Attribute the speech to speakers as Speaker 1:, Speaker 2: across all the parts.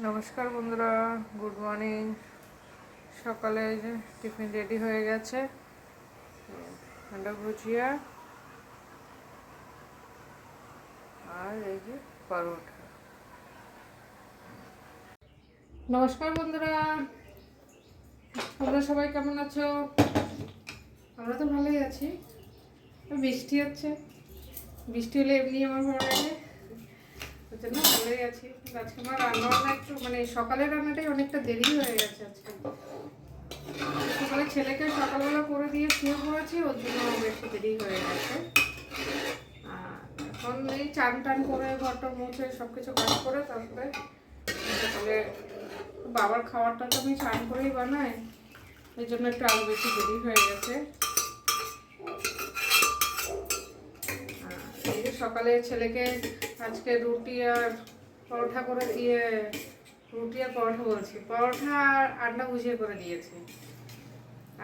Speaker 1: নমস্কার বন্ধুরা, good morning. সকালে যে টিফিন রেডি হয়ে গেছে, আন্ডা ভুজিয়া আর এই যে পরোটা। নমস্কার বন্ধুরা, তোমরা সবাই কেমন আছো? আমরা তো ভালোই আছি। বৃষ্টি হচ্ছে, বৃষ্টি হলে এমনি আমার ভালো লাগে, ওই জন্য ভালোই আছি। আজকে আমার রান্না একটু সকালের রান্নাটাই অনেকটা দেরি হয়ে গেছে আজকে। সকালে ছেলেকে সকালবেলা করে দিয়ে শুয়ে পড়েছি, ওর জন্য বেশি দেরি হয়ে গেছে। আর এখন এই চান টান করে ঘরটা মুছে সব কিছু কাজ করে তারপরে সকালে বাবার খাবারটা তো আমি চান করেই বানাই, এই জন্য একটু আরও বেশি দেরি হয়ে গেছে। এই যে সকালে ছেলেকে আজকে রুটি আর পরোটা করে দিয়ে, রুটি আর পরোটা বলছি, পরোটা আর আন্ডা ভুজিয়ে করে দিয়েছি।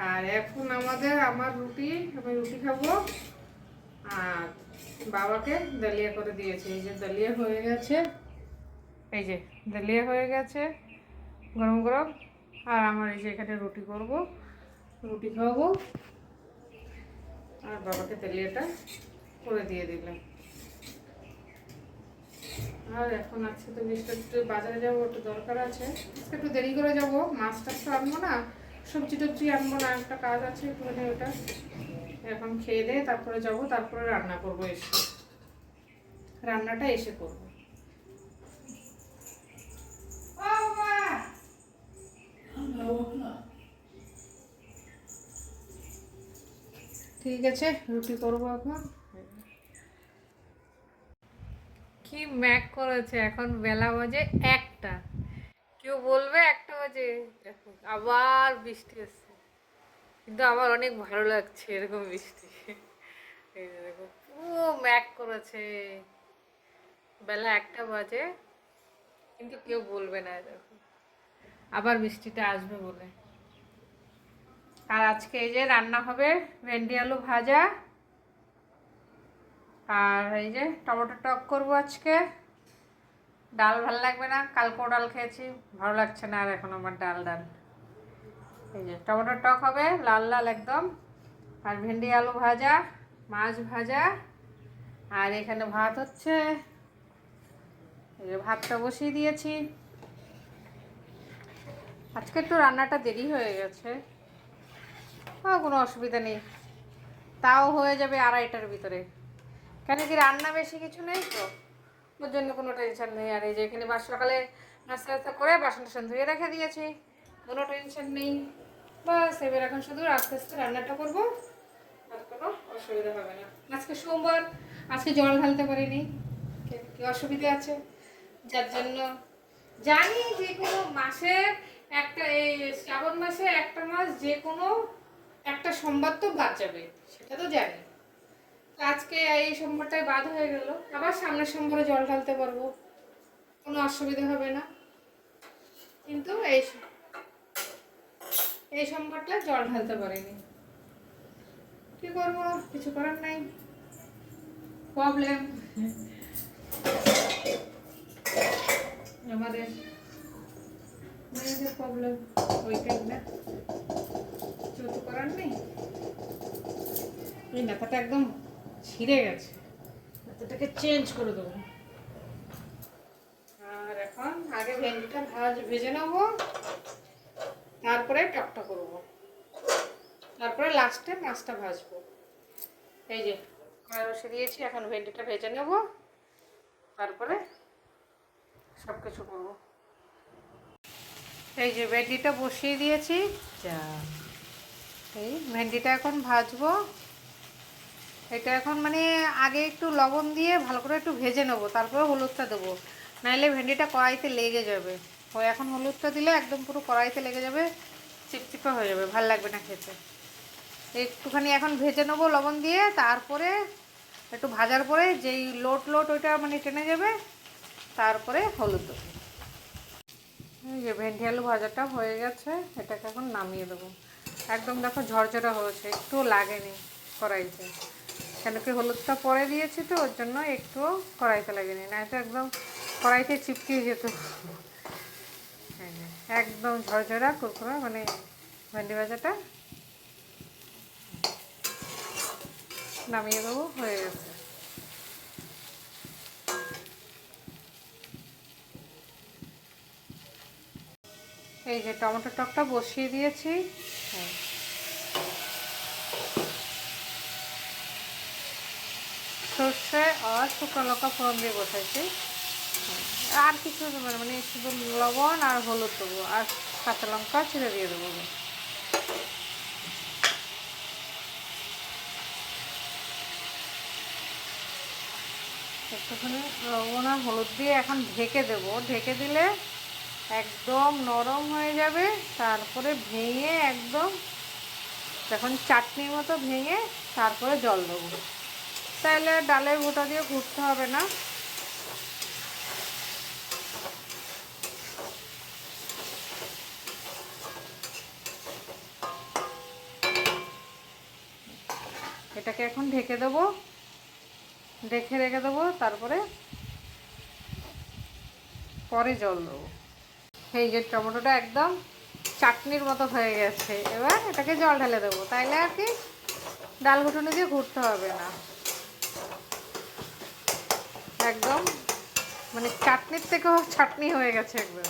Speaker 1: আর এখন আমার রুটি, আমি রুটি খাবো আর বাবাকে দালিয়া করে দিয়েছি। এই যে দালিয়া হয়ে গেছে, এই যে দালিয়া হয়ে গেছে গরম গরম। আর আমার এই যে এখানে রুটি করব, রুটি খাওয়াবো আর বাবাকে দালিয়াটা করে দিয়ে দিলাম। আর এখন আজকে তো একটু বাজারে যাবো, একটু দরকার আছে, একটু দেরি করে যাবো। মাছ টাছ তো আনবো না, সবজি টবজি আনবো না, একটা কাজ আছে একটুখানি, ওটা এখন খেয়ে দিয়ে তারপরে যাবো, তারপরে রান্না করবো, রান্নাটা এসে করবো। ঠিক আছে, রুটি করবো এখন। কি ম্যাক করেছে, এখন বেলা বাজে 1টা, কেউ বলবে 1টা বাজে, দেখো আবার বৃষ্টি হচ্ছে, কিন্তু আমার অনেক ভালো লাগছে এরকম বৃষ্টি। এই যে দেখো পুরো ম্যাক করেছে, বেলা 1টা বাজে, কিন্তু কেউ বলবে না, দেখো আবার বৃষ্টিটা আসবে বলে। আর আজকে এই যে রান্না হবে ভেন্ডি আলু ভাজা, আর এই যে টমেটো টক করবো আজকে। ডাল ভালো লাগবে না, কালকেও ডাল খেয়েছি, ভালো লাগছে না আর এখন আমার ডাল ডাল। এই যে টমেটো টক হবে লাল লাল একদম, আর ভেন্ডি আলু ভাজা, মাছ ভাজা, আর এখানে ভাত হচ্ছে। এই যে ভাতটা বসিয়ে দিয়েছি। আজকে একটু রান্নাটা দেরি হয়ে গেছে, কোনো অসুবিধা নেই, তাও হয়ে যাবে 2:30টার ভিতরে। কেন কি রান্না বেশি কিছু নেই তো, ওর জন্য কোনো টেনশন নেই। আর এই যে এখানে সকালে নাস্তা টাস্তা করে বাসন টাসন ধুয়ে রেখে দিয়েছি, কোনো টেনশন নেই। বাস এবার এখন শুধু আস্তে আস্তে রান্নাটা করবো, আর কোনো অসুবিধা হবে না। আজকে সোমবার, আজকে জল ঢালতে পারিনি, কি অসুবিধা আছে, যার জন্য জানি যে কোনো মাসে একটা, এই শ্রাবণ মাসে একটা মাস যে কোনো একটা সোমবার তো বাদ যাবে, সেটা তো জানি। আজকে এই সোমবারটাই বাদ হয়ে গেল, আবার সামনের সোমবারে জল ঢালতে পারবো, কোনো অসুবিধা হবে না। কিন্তু এই সোমবারটা জল ঢালতে পারিনি, কি করবো, কিছু করার নাই, প্রবলেম আমাদের মেয়েদের প্রবলেম, ওইটাই না, কিছু তো করার নেই। এই মাথাটা একদম ছিঁড়ে গেছে, মাথাটাকে চেঞ্জ করে দেবো। আর এখন আগে ভেন্ডিটা ভেজে নেবো, তারপরে টকটা করবো, তারপরে লাস্টে মাছটা ভাজবো। এই যে কড়াই বসিয়ে দিয়েছি, এখন ভেন্ডিটা ভেজে নেব, তারপরে সব কিছু করবো। এই যে ভেন্ডিটা বসিয়ে দিয়েছি, যা এই ভেন্ডিটা এখন ভাজবো। এটা এখন আগে একটু লবণ দিয়ে ভালো করে একটু ভেজে নেবো, তারপরে হলুদটা দেবো, নাহলে ভেন্ডিটা কড়াইতে লেগে যাবে। ওই এখন হলুদটা দিলে একদম পুরো কড়াইতে লেগে যাবে, চিপচিপে হয়ে যাবে, ভালো লাগবে না খেতে। একটুখানি এখন ভেজে নেবো লবণ দিয়ে, তারপরে একটু ভাজার পরে যেই লোট লোট ওইটা টেনে যাবে, তারপরে হলুদ দেবো। এই যে ভেন্ডি আলু ভাজাটা হয়ে গেছে, এটাকে এখন নামিয়ে দেবো। একদম দেখো ঝরঝরা হয়েছে, একটু লাগেনি কড়াইতে, কেন কি হলুদটা পরে দিয়েছি তো, ওর জন্য একটু কড়াইতে লাগেনি, না এটা একদম কড়াইতে চিপকে যেত। একদম ঝরঝরা কুরকুরা, মানে ভেন্ডি ভাজাটা নামিয়ে দেবো, হয়ে গেছে। এই যে টমেটো টকটা বসিয়ে দিয়েছি। সর্ষে আর শুকনো লঙ্কা ফোড়ন দিয়ে বসাইছি। আর কিছু মানে শুধু লবণ আর হলুদ দেবো, আর কাঁচা লঙ্কা ছিঁড়ে দিয়ে দেবো। একটুখানি লবণ আর হলুদ দিয়ে এখন ঢেকে দেবো। ঢেকে দিলে একদম নরম হয়ে যাবে। তারপরে ভেঙে একদম যখন চাটনির মতো ভেঙে তারপরে জল দেবো। তাহলে ডালের গোটা দিয়ে ঘুরতে হবে না। এটাকে এখন ঢেকে দেবো, ঢেকে রেখে দেবো, তারপরে পরে জল দেবো। এই যে টমেটোটা একদম চাটনির মতো হয়ে গেছে। এবার এটাকে জল ঢেলে দেবো, তাইলে আর কি ডাল ঘুটুনি দিয়ে ঘুরতে হবে না। একদম মানে চাটনির থেকেও চাটনি হয়ে গেছে একদম।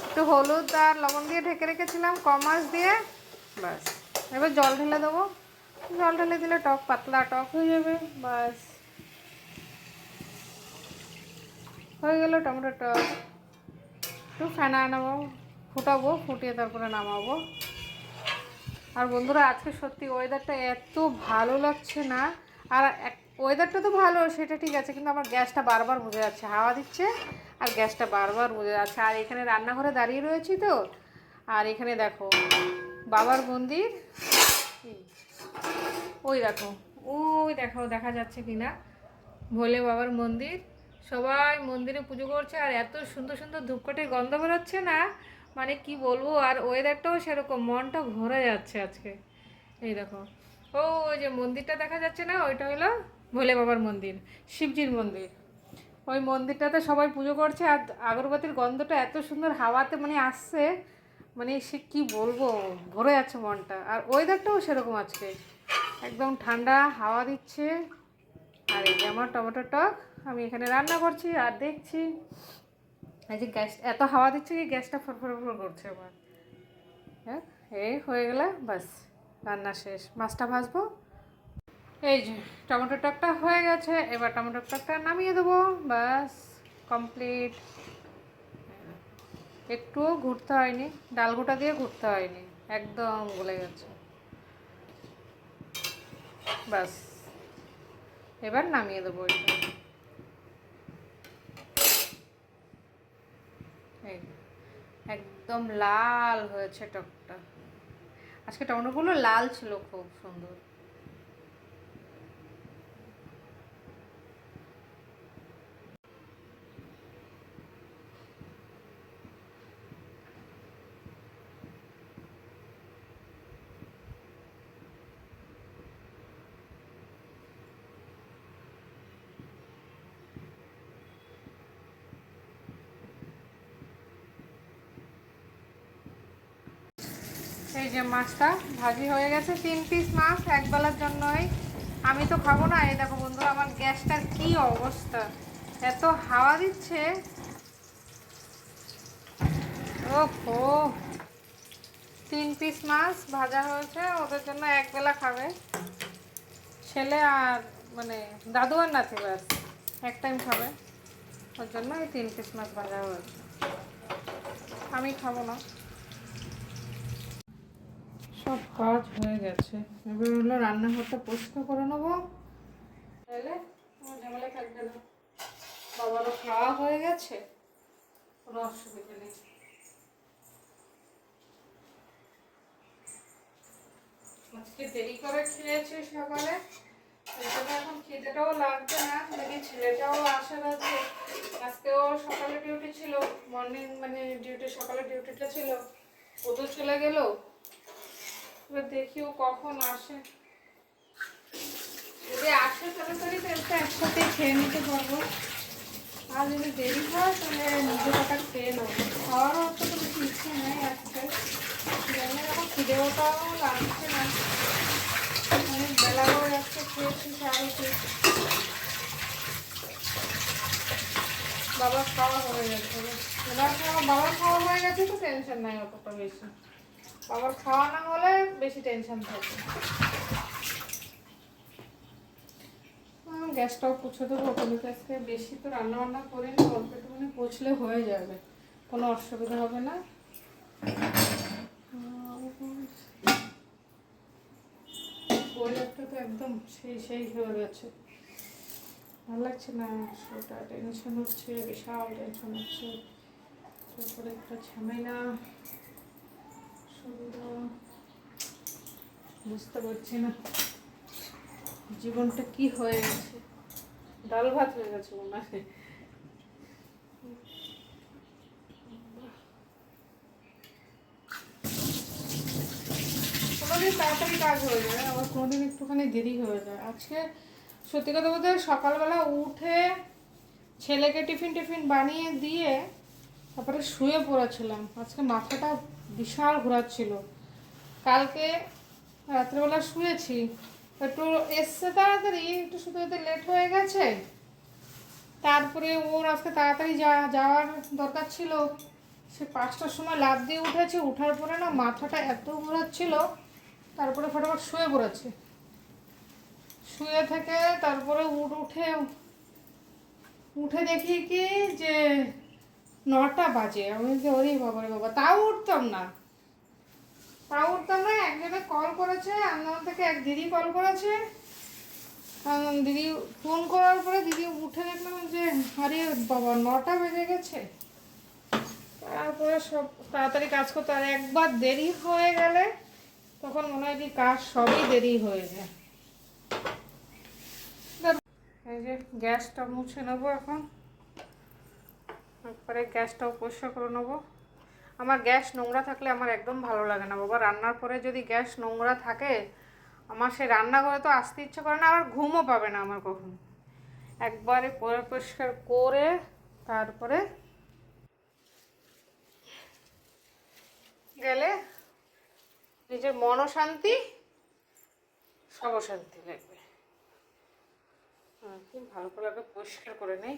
Speaker 1: একটু হলুদ আর লবণ দিয়ে ঢেকে রেখেছিলাম কম আঁচ দিয়ে, ব্যাস। এবার জল ঢেলে দেবো। জল ঢেলে দিলে টক পাতলা টক হয়ে যাবে, ব্যাস হয়ে গেল টমেটো টক। একটু ফেনা আনাবো, ফুটাবো, ফুটিয়ে তারপরে নামাবো। আর বন্ধুরা আজকে সত্যি ওয়েদারটা এত ভালো লাগছে না। আর ওয়েদারটা তো ভালো, সেটা ঠিক আছে, কিন্তু আমার গ্যাসটা বারবার বুঝে যাচ্ছে। হাওয়া দিচ্ছে আর গ্যাসটা বারবার বুঝে যাচ্ছে। আর এখানে রান্নাঘরে দাঁড়িয়ে রয়েছি তো। আর এখানে দেখো বাবার মন্দির, ওই দেখো, ওই দেখো দেখা যাচ্ছে কিনা, ভোলে বাবার মন্দির। সবাই মন্দিরে পুজো করছে আর এত সুন্দর সুন্দর ধূপকাঠির গন্ধ বেরোচ্ছে না, মানে কি বলবো। আর ওয়েদারটাও সেরকম, মনটা ভরে যাচ্ছে আজকে। এই দেখো, ও ওই যে মন্দিরটা দেখা যাচ্ছে না, ওইটা হলো ভোলে বাবার মন্দির, শিবজির মন্দির। ওই মন্দিরটাতে সবাই পুজো করছে আর আগরবাতির গন্ধটা এত সুন্দর হাওয়াতে মানে আসছে, মানে সে কি বলবো, ভরে যাচ্ছে মনটা। আর ওয়েদারটাও সেরকম আজকে, একদম ঠান্ডা হাওয়া দিচ্ছে। আর এই যে আমার টমেটো টক আমি এখানে রান্না করছি আর দেখছি। এই যে গ্যাস এত হাওয়া দিচ্ছে কি গ্যাসটা ফরফর করছে আমার। হ্যাঁ, এই হয়ে গেলে বাস রান্না শেষ। মাছটা ভাজবো। এই যে টমেটো টকটা হয়ে গেছে, এবার টমেটো টকটা নামিয়ে দেবো, বাস কমপ্লিট। একটুও ঘুরতে হয়নি, ডাল গোটা দিয়ে ঘুরতে হয়নি, একদম গলে গেছে, বাস। এবার নামিয়ে দেবো এটা। এই একদম লাল হয়েছে টকটা। আজকে টমেটোগুলো লাল ছিল, খুব সুন্দর। এই যে মাছটা ভাজি হয়ে গেছে, 3 পিস মাছ একবেলার জন্যই। আমি তো খাবো না। এই দেখো বন্ধুরা আমার গ্যাসটার কি অবস্থা, এত হাওয়া দিচ্ছে। ওহো, 3 পিস মাছ ভাজা হয়েছে, ওদের জন্য একবেলা খাবে ছেলে আর মানে দাদু আর নাতি, ব্যাস এক টাইম খাবে। ওর জন্য এই 3 পিস মাছ ভাজা হয়েছে, আমি খাবো না। সব কাজ হয়ে গেছে, এবার হলো রান্নাঘরটা পরিষ্কার করে নেবো, তাহলে আমার ঝামেলা থাকবে না। বাবারও খাওয়া হয়ে গেছে, কোনো অসুবিধা নেই। আজকে দেরি করে খেয়েছি সকালে, এখন খেতেটাও লাগবে না, দেখি ছেলেটাও আসার আছে। আজকেও সকালে ডিউটি ছিল, মর্নিং মানে ডিউটি, সকালে ডিউটিটা ছিল, ও তো চলে গেল। এবার দেখি ও কখন আসে, যদি আসে তাড়াতাড়ি তো একসাথে খেয়ে নিতে পারবো। আর যদি দেরি হয় তাহলে নিজে টাকা খেয়ে নেবো, খাওয়ারও অত তো বেশি ইচ্ছে ভালোটাও লাগছে না, অনেক বেলা হয়ে যাচ্ছে, খেয়েছি সাড়ে। বাবার খাওয়া হয়ে গেছে, বাবার খাওয়া হয়ে গেছে তো টেনশন নাই অতটা বেশি। বাবার খাওয়া না হলে বেশি টেনশন থাকে। গ্যাসটাও পুছে দেবো, আজকে বেশি তো রান্না বান্না করে নি, অল্প একটুখানি পুছলে হয়ে যাবে, কোনো অসুবিধা হবে না। ওয়েদারটা তো একদম সেই হয়ে গেছে, ভালো লাগছে না, সেটা টেনশন হচ্ছে, বিশাল টেনশন হচ্ছে। তারপরে একটা ঝামেলা, বুঝতে পারছি না জীবনটা কি হয়ে গেছে, ডাল ভাত হয়ে গেছে মনে হয়। কোনোদিন তাড়াতাড়ি কাজ হয়ে যায়, আবার কোনোদিন একটুখানি দেরি হয়ে যায়। আজকে সত্যি কথা বলতে সকালবেলা উঠে ছেলেকে টিফিন বানিয়ে দিয়ে তারপরে শুয়ে পড়েছিলাম। আজকে মাথাটা বিশাল ঘোরাচ্ছিল। কালকে রাত্রেবেলা শুয়েছি, একটু এসছে তাড়াতাড়ি, একটু শুতে শুতে লেট হয়ে গেছে। তারপরে ওর আজকে তাড়াতাড়ি যাওয়ার দরকার ছিল, সে 5টার সময় লাফ দিয়ে উঠেছে, উঠার পরে না মাথাটা এত ঘোরাচ্ছিল, তারপরে ফটাফট শুয়ে পড়েছে। শুয়ে থেকে তারপরে উঠে দেখি কি যে 9টা বাজে। আমি যে ওরে বাবা রে বাবা, তাও উঠতাম না। একজনে কল করেছে, আন্দামান থেকে এক দিদি কল করেছে। দিদি ফোন করার পরে দিদি উঠে দেখলাম যে আরে বাবা 9টা বেজে গেছে। তারপরে সব তাড়াতাড়ি কাজ করতে, আর একবার দেরি হয়ে গেলে তখন মনে হয় কি কাজ সবই দেরি হয়ে যায়। এই যে গ্যাসটা মুছে নেবো এখন, একবারে গ্যাসটাও পরিষ্কার করে নেবো। আমার গ্যাস নোংরা থাকলে আমার একদম ভালো লাগে না বাবা। রান্নার পরে যদি গ্যাস নোংরা থাকে, আমার সে রান্নাঘরে তো আসতে ইচ্ছে করে না, আর ঘুমও পাবে না আমার কখন। একবারে পরিষ্কার করে তারপরে গেলে নিজের মনও শান্তি, সব শান্তি লাগবে। খুব ভালো করে আগে পরিষ্কার করে নেই।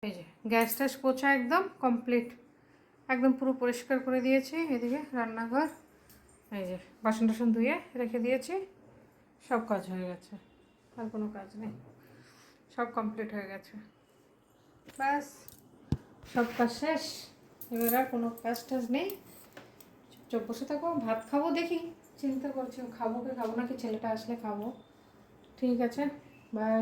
Speaker 1: এই যে গ্যাস ট্যাস পোছা একদম কমপ্লিট, একদম পুরো পরিষ্কার করে দিয়েছি। এদিকে রান্নাঘর, এই যে বাসন টাসন ধুয়ে রেখে দিয়েছি, সব কাজ হয়ে গেছে, আর কোনো কাজ নেই, সব কমপ্লিট হয়ে গেছে। ব্যাস সব কাজ শেষ, এবার আর কোনো কাজ টাজ নেই। চুপচাপ বসে থাকবো, ভাত খাবো। দেখি চিন্তা করছি খাবো কি খাবো না, কি ছেলেটা আসলে খাবো। ঠিক আছে, বাই।